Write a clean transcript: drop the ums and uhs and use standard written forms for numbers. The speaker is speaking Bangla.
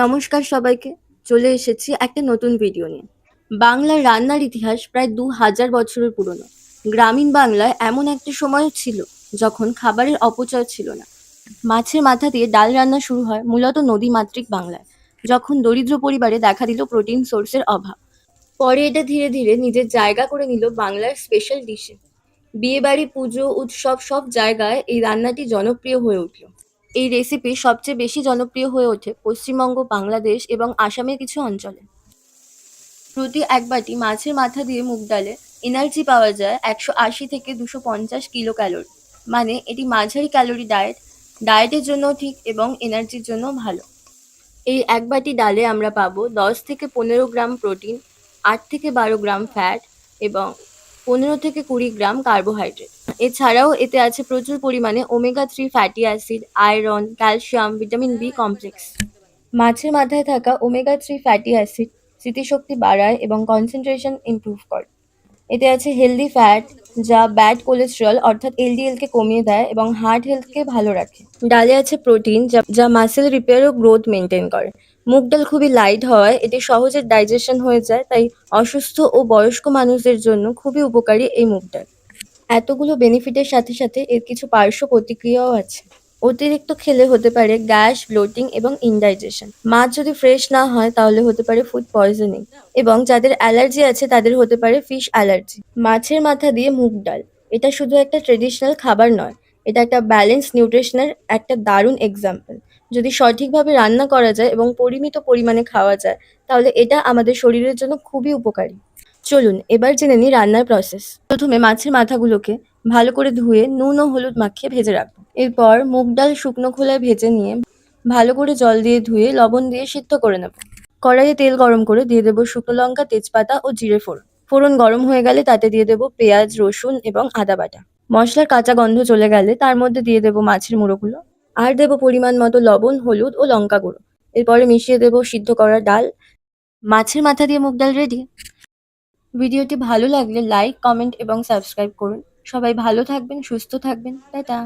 নমস্কার সবাইকে। চলে এসেছি একটা নতুন ভিডিও নিয়ে। বাংলার রান্নার ইতিহাস প্রায় ২০০০ বছরের পুরনো। গ্রামীণ বাংলায় এমন একটা সময় ছিল যখন খাবারের অপচয় ছিল না। মাছের মাথা দিয়ে ডাল রান্না শুরু হয় মূলত নদীমাতৃক বাংলায়, যখন দরিদ্র পরিবারে দেখা দিল প্রোটিন সোর্সের অভাব। পরে এটা ধীরে ধীরে নিজের জায়গা করে নিল বাংলার স্পেশাল ডিশে। বিয়েবাড়ি, পুজো, উৎসব সব জায়গায় এই রান্নাটি জনপ্রিয় হয়ে উঠল। এই রেসিপি সবচেয়ে বেশি জনপ্রিয় হয়ে ওঠে পশ্চিমবঙ্গ, বাংলাদেশ এবং আসামের কিছু অঞ্চলে। প্রতি এক বাটি মাছের মাথা দিয়ে মুগ ডালে এনার্জি পাওয়া যায় ১৮০ থেকে ২৫০ কিলো ক্যালোরি। মানে এটি মাঝারি ক্যালোরি ডায়েটের জন্য ঠিক এবং এনার্জির জন্য ভালো। এই এক বাটি ডালে আমরা পাবো ১০ থেকে ১৫ গ্রাম প্রোটিন, ৮ থেকে ১২ গ্রাম ফ্যাট এবং ১৫ থেকে ২০ গ্রাম কার্বোহাইড্রেট। এছাড়াও এতে আছে প্রচুর পরিমাণে omega three fatty acid, iron, calcium, vitamin B complex. মাছের মাথায় থাকা ওমেগা-3 ফ্যাটি অ্যাসিড স্মৃতিশক্তি বাড়ায় এবং কনসেন্ট্রেশন ইমপ্রুভ করে। এতে আছে হেলদি ফ্যাট, যা ব্যাড কোলেস্টেরল অর্থাৎ এলডিএলকে কমিয়ে দেয় এবং হার্ট হেলথকে ভালো রাখে। ডালে আছে প্রোটিন, যা মাসেল রিপেয়ার ও গ্রোথ মেনটেন করে। মুগ ডাল খুবই লাইট হওয়ায় এটি সহজে ডাইজেশন হয়ে যায়, তাই অসুস্থ ও বয়স্ক মানুষদের জন্য খুবই উপকারী এই মুগ ডাল। এতগুলো বেনিফিটের সাথে সাথে এর কিছু পার্শ্ব প্রতিক্রিয়াও আছে। অতিরিক্ত খেলে হতে পারে গ্যাস, ব্লোটিং এবং ইনডাইজেশন। মাছ যদি ফ্রেশ না হয় তাহলে হতে পারে ফুড পয়জনিং, এবং যাদের অ্যালার্জি আছে তাদের হতে পারে ফিশ অ্যালার্জি। মাছের মাথা দিয়ে মুগ ডাল, এটা শুধু একটা ট্রেডিশনাল খাবার নয়, এটা একটা ব্যালেন্স নিউট্রিশনের একটা দারুণ এক্সাম্পল। যদি সঠিকভাবে রান্না করা যায় এবং পরিমিত পরিমাণে খাওয়া যায়, তাহলে এটা আমাদের শরীরের জন্য খুবই উপকারী। চলুন এবার জেনে নিই রান্নার প্রসেস। প্রথমে মাছের মাথাগুলোকে ভালো করে ধুয়ে নুন ও হলুদ মাখিয়ে ভেজে রাখবো। এরপর মুগ ডাল শুকনো খোলায় ভেজে নিয়ে ভালো করে জল দিয়ে ধুয়ে লবণ দিয়ে সিদ্ধ করে নেব। কড়াইয়ে তেল গরম করে দিয়ে দেবো শুকনো লঙ্কা, তেজপাতা ও জিরে ফোড়ন। ফোড়ন গরম হয়ে গেলে তাতে দিয়ে দেবো পেঁয়াজ, রসুন এবং আদা বাটা। মশলার কাঁচা গন্ধ চলে গেলে তার মধ্যে দিয়ে দেবো মাছের মুড়োগুলো, আর দেবো পরিমাণ মতো লবণ, হলুদ ও লঙ্কা গুঁড়ো। এরপরে মিশিয়ে দেবো সিদ্ধ করা ডাল। মাছের মাথা দিয়ে মুগ ডাল রেডি। ভিডিওটি ভালো লাগলে লাইক, কমেন্ট এবং সাবস্ক্রাইব করুন। সবাই ভালো থাকবেন, সুস্থ থাকবেন। টাটা।